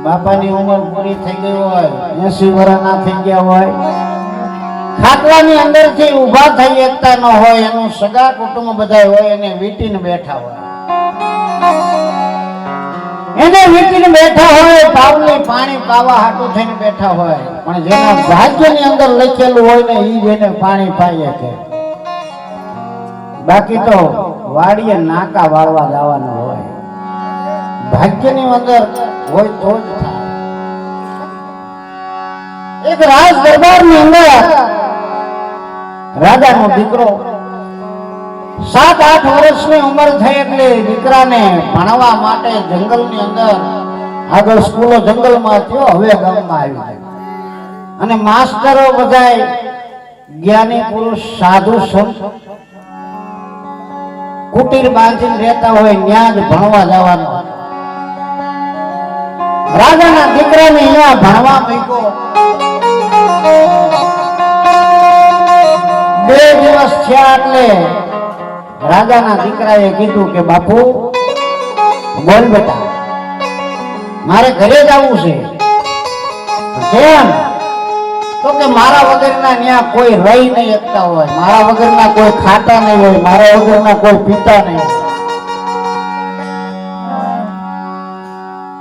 બાપાની ઉંમર પૂરી થઈ ગઈ હોય, 80 વર્ષના થઈ ગયા હોય, ખાટલાની અંદરથી ઊભા થઈ શકતા ન હોય, એનું સગા કુટુંબ બધા હોય એને વીટીને બેઠા હોય, એને વીટીને બેઠા હોય, પાવલી પાણી પાવા હાટું થઈને બેઠા હોય, પણ જેના ભાગ્યની અંદર લખેલું હોય ને ઈ જેને પાણી પાઈએ કે બાકી તો વાડીએ નાકા વાળવા જવાનું હોય, ભાગ્યની અંદર હોય તો જ થાય. એક રાજ દરબારની અંદર રાજાનો દીકરો 7-8 વર્ષની ઉંમર થઈ એટલે દીકરાને ભણવા માટે જંગલની અંદર આગળ સ્કૂલો જંગલમાં થયો, હવે ગામમાં આવી અને માસ્ટરો બધાય જ્ઞાની પુરુષ સાધુ સંત કુટીર બાંધીને રહેતા હોય, ત્યાં જ ભણવા જવાનું. રાજાના દીકરાને અહીંયા ભણવા મૂક્યો. 2 દિવસ થયા એટલે રાજાના દીકરાએ કીધું કે બાપુ બોલ બેટા, મારે ઘરે જવું છે. કેમ? તો કે મારા વગરના ત્યાં કોઈ રહી નહીં શકતા હોય, મારા વગરના કોઈ ખાતા નહીં હોય, મારા વગરના કોઈ પીતા નહીં.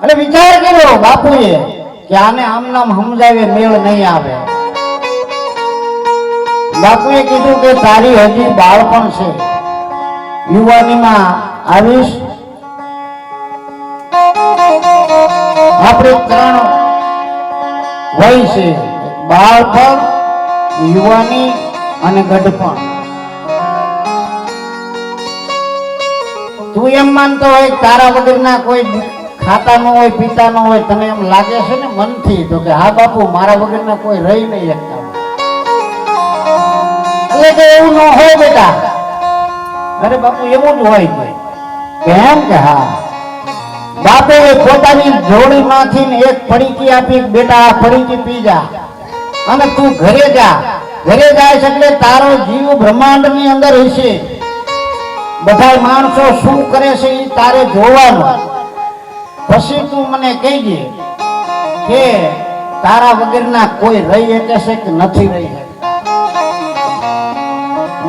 એટલે વિચાર કર્યો બાપુએ કે આને આમ નામ સમજાવે મેળ નહીં આવે. બાપુએ કીધું કે તારી હજી બાળપણ છે, યુવાનીમાં આવીશ, આપણે 3 વય છે, બાળપણ, યુવાની અને ગઢપણ. તું એમ માનતો હોય તારા વગરના કોઈ ખાતા ન હોય, પીતા ન હોય, તને એમ લાગે છે ને મનથી? તો કે હા બાપુ, મારા વગરના કોઈ રહી નહીં શકતા. એટલે કે એવું ન હોય બેટા. અરે બાપુ એવું જ હોય. કેમ? કે હા. બાપે પોતાની જોડીમાંથી એક પડીકી આપી, બેટા આ પડીકી પી જા અને તું ઘરે જા. ઘરે જાય એટલે તારો જીવ બ્રહ્માંડ ની અંદર હશે, બધા માણસો શું કરે છે એ તારે જોવાનું. પછી તું મને કહેજે કે તારા વગરના કોઈ રહી શકે છે કે નથી રહી શકતા.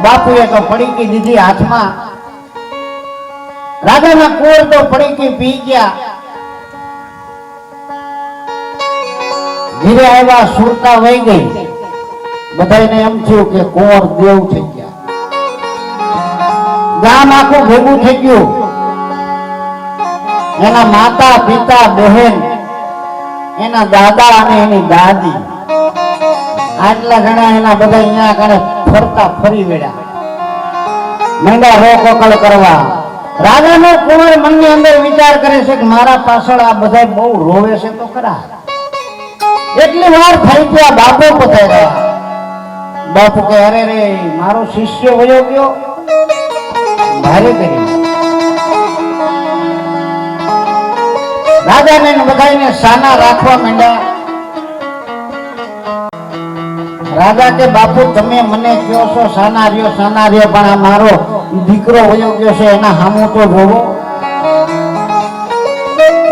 બાપુએ તો પડીકી દીધી હાથમાં. રાજાના કુંવર તો પડીકી પી ગયા. ધીરે આવ્યા, સુરતા વહી ગઈ. બધાને એમ થયું કે કુંવર દેવ થઈ ગયા. ગામ આખું ભેગું થઈ ગયું. એના માતા પિતા બહેન, એના દાદા અને એની દાદી, આટલા જણા એના બધા અહીંયા કારણે ફરતા ફરી વેડ્યા, મંડા રોકકળ કરવા. રાજાનો કુંવર મનની અંદર વિચાર કરે છે કે મારા પાછળ આ બધા બહુ રોવે છે તો ખરા. એટલી વાર થઈ ગયા, બાપુ પધાર્યા. બાપુ કે અરે રે, મારો શિષ્ય વયો ગયો. ભારે કરી રાજાને બધાને સાના રાખવા માંડ્યા. રાજા કે બાપુ તમે મને કહો છો સાના રહ્યો, સાના રહ્યો, પણ આ મારો દીકરો વયો ગયો છે, એના સામું તો જોવો.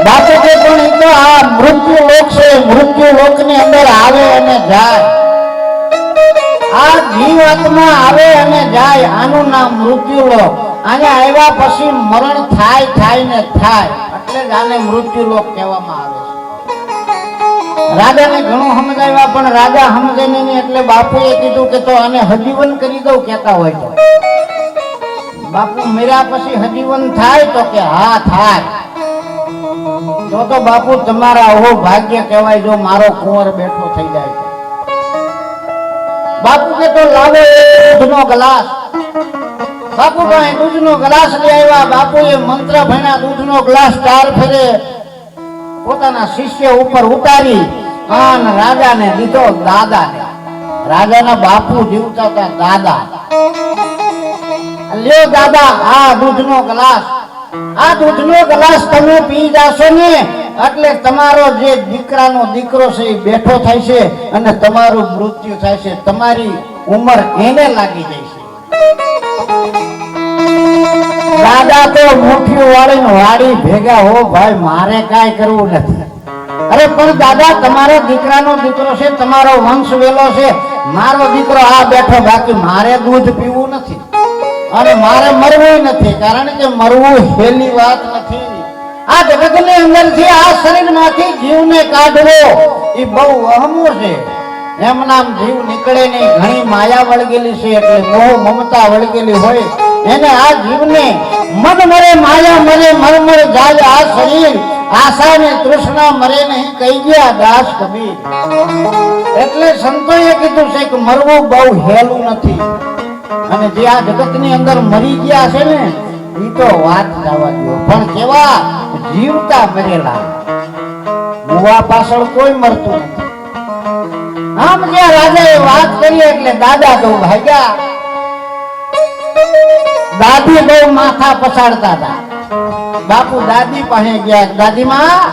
બાપુ કે પણ એ તો આ મૃત્યુ લોક છે, મૃત્યુ લોક ની અંદર આવે અને જાય. આ જીવાત્મા આવે અને જાય, આનું નામ મૃત્યુ લોક. અહીંયા આવ્યા પછી મરણ થાય, થાય ને થાય, એટલે જ આને મૃત્યુ લોક કહેવામાં આવે છે. રાજાને ઘણું સમજાવ્યા પણ રાજા સમજે નહીં, એટલે બાપુએ કીધું કે તો આને હજીવન કરી દઉં, કહેતા હોય તો. બાપુ મર્યા પછી હજીવન થાય? તો કે હા થાય. તો બાપુ તમારા આવો ભાગ્ય કહેવાય જો મારો કુંવર બેઠો થઈ જાય. બાપુ કે તો લાવો દૂધનો ગ્લાસ. બાપુ પાસે દૂધનો ગ્લાસ લઈ આવ્યા. બાપુએ મંત્ર ભણ્યા, દૂધનો ગ્લાસ 4 ફેરે પોતાના શિષ્ય ઉપર ઉતારી અને રાજાને દીધો. દાદાને, રાજાના બાપુ જીવતા હતા દાદા. લ્યો દાદા, આ દૂધનો ગ્લાસ, આ દૂધનો ગ્લાસ તમે પી જાશો ને એટલે તમારો જે દીકરાનો દીકરો છે એ બેઠો થાય છે અને તમારું મૃત્યુ થાય છે, તમારી ઉંમર એને લાગી જાય છે. દાદા તો મુઠ્ઠી વાળીને વાડી ભેગા હો ભાઈ, મારે કાંઈ કરવું નથી. અરે પણ દાદા તમારો દીકરાનો દીકરો છે, તમારો વંશ વેલો છે, મારો દીકરો આ બેઠો, બાકી મારે દૂધ પીવું નથી અને મારે મરવું નથી, કારણ કે મરવું હેલી વાત નથી. આ જગતની અંદરથી આ શરીરમાંથી જીવને કાઢવો એ બહુ અહમું છે. એમ નામ જીવ નીકળે નહીં, ઘણી માયા વળગેલી છે, એટલે મોહ મમતા વળગેલી હોય એને આ જીવને મન મરે માયા મરે મરમર જાય આ શરીર, આશા ને તૃષ્ણા મરે નહીં કહી ગયા દાસ કબીર. એટલે સંતોએ કીધું છે કે મરવું બહુ હેલું નથી, અને જે આ જગતની અંદર મરી ગયા છે ને એ તો વાત જવા દો, પણ કેવા જીવતા મરેલા, મુવા પાછળ કોઈ મરતું નથી. આમ જે રાજાએ વાત કરી એટલે દાદા તો ભાગ્યા. દાદી બહુ માથા પછાડતા હતા. બાપુ દાદી પાસે ગયા, દાદીમાં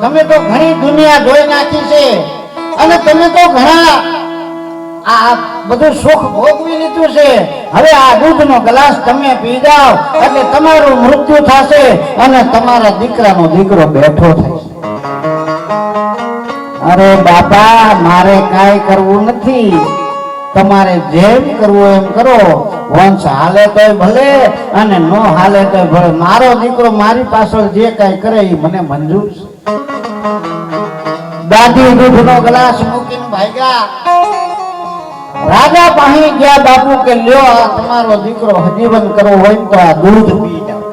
તમે તો ઘણી દુનિયા જોઈ નાખી છે અને તમે તો ઘણા આ બધું સુખ ભોગવી લીધું છે, હવે આ દૂધનો ગ્લાસ તમે પી જાઓ એટલે તમારું મૃત્યુ થશે અને તમારા દીકરાનો દીકરો બેઠો થશે. અરે બાપા મારે કાંઈ કરવું નથી, તમારે જેમ કરવું એમ કરો, વંશ હાલે તોય ભલે અને ન હાલે તોય ભલે, મારો દીકરો મારી પાછળ જે કાંઈ કરે એ મને મંજૂર છે. દાદી દૂધનો ગ્લાસ મૂકીને ભાગ્યા. રાજા પાસે ગયા, બાપુ કે લ્યો આ તમારો દીકરો હજીવન કરવો હોય તો આ દૂધ પી જાઓ.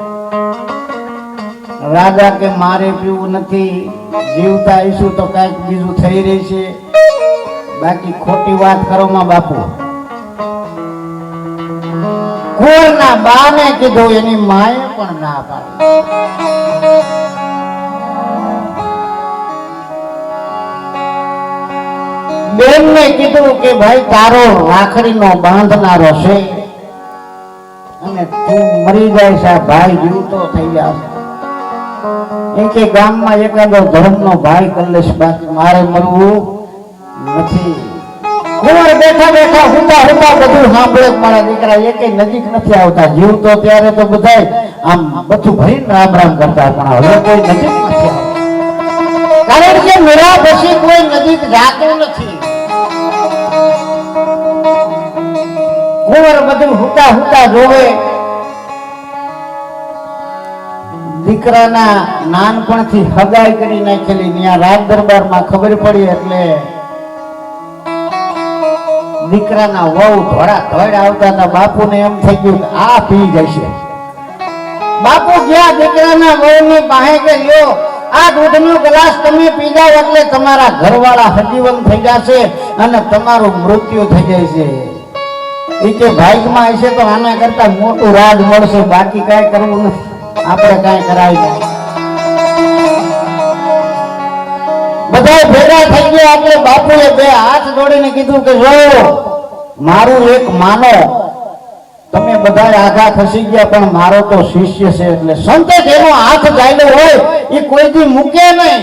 રાજા કે મારે પીવું નથી, જીવતા ઈશું તો કઈક બીજું થઈ રહી છે, બાકી ખોટી વાત કરો માં બાપુ. કુંવરના બાને કીધું, એની માએ પણ ના પાડી. બેનને કીધું કે ભાઈ તારો રાખડીનો બાંધનારો છે અને તું મરી જાય છે, ભાઈ જીવતો થઈ જશે. એ કે ગામમાં એકાદો ધર્મનો ભાઈ કરી લેશ, બાકી મારે મરવું નથી. કુંવર બેઠા બેઠા હુતા હુતા બધું સાંભળે, મારા દીકરા એકે નજીક નથી આવતા. જીવતો ત્યારે તો બધા આમ બધું ભરીને રામ રામ કરતા, પણ હવે કોઈ નજીક નથી આવતા, કારણ કે મેળા પછી કોઈ નજીક જાતું નથી. કુંવર બધું હુતા હુતા જોવે. દીકરાના નાનપણથી હગાઈ કરી નાખેલી, ત્યાં રાજ દરબારમાં ખબર પડી એટલે દીકરાના વહુ ધોળા ધોળ આવતા હતા. બાપુને એમ થઈ ગયું કે આ પી જશે. બાપુ ગયા દીકરાના વહુની પાસે કે લ્યો આ દૂધનો ગ્લાસ તમે પી જાઓ એટલે તમારા ઘરવાળા હજીવન થઈ જશે અને તમારું મૃત્યુ થઈ જાય છે. એ કે ભાગમાં હશે તો આના કરતા મોટું રાજ મળશે, બાકી કાંઈ કરવું નથી, આપણે કાંઈ કરાવી જાય. બધા ભેગા થઈ ગયા એટલે બાપુએ બે હાથ જોડીને કીધું કે જો મારું એક માનો, તમે બધા આઘા ખસી ગયા પણ મારો તો શિષ્ય છે, એટલે સંતે જેનો હાથ જાયલો હોય એ કોઈથી મૂકે નહીં.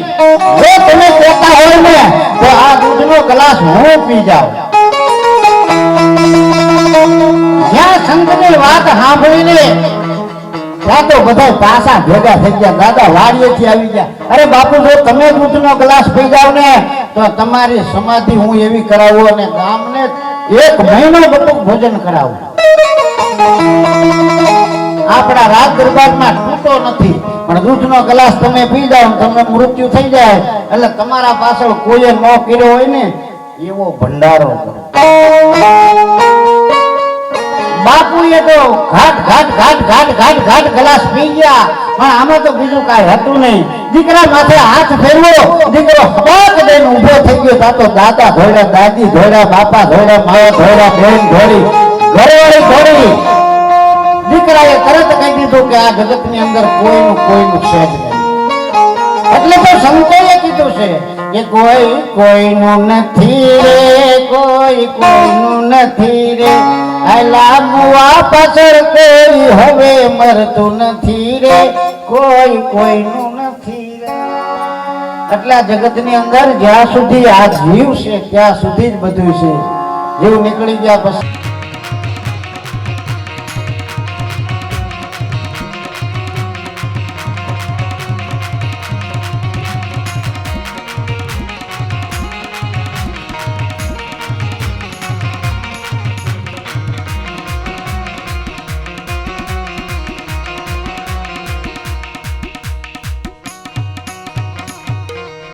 જો તમે કહેતા હોય ને તો આ દૂધનો ગ્લાસ હું પી જાઉં. જ્યાં સંતની વાત સાંભળીને ત્યાં તો બધા પાછા ભેગા થઈ ગયા. દાદા વાડીએથી આવી ગયા. અરે બાપુ જો તમે દૂધનો ગ્લાસ પી જાવ ને તો તમારી સમાધિ હું એવી કરાવું અને ગામને 1 મહિનો બટુક ભોજન કરાવું. આપણા રાજ દરબારમાં તૂટો નથી, પણ દૂધનો ગ્લાસ તમે પી જાવ તમને મૃત્યુ થઈ જાય એટલે તમારા પાછળ કોઈએ ન કર્યો હોય ને એવો ભંડારો કરો. બાપુએ તો ઘાટ ઘાટ ઘાટ ઘાટ ઘાટ ઘાટ ગ્લાસ પી ગયા, પણ આમાં તો બીજું કાંઈ હતું નહીં. દીકરા માથે હાથ ફેરવો, દીકરો હબાક દઈને ઊભો થઈ ગયો. તા તો દાદા ધોળ્યા, દાદી ધોળ્યા, બાપા ધોળ્યા, મા ધોળ્યા, બેન ધોળી, ઘરવાળી ધોળી. દીકરાએ તરત કહી દીધું કે આ જગતની અંદર કોઈનું છે જ નહીં. એટલે તો સંતોએ કીધું છે કે કોઈ કોઈનું નથી રે, કોઈ કોઈનું નથી રે, આલા મુવા પાછળ કોઈ હવે મરતું નથી રે, કોઈ કોઈનું નથી રે. એટલે આ જગતની અંદર જ્યાં સુધી આ જીવ છે ત્યાં સુધી જ બધું છે. જીવ નીકળી ગયા પછી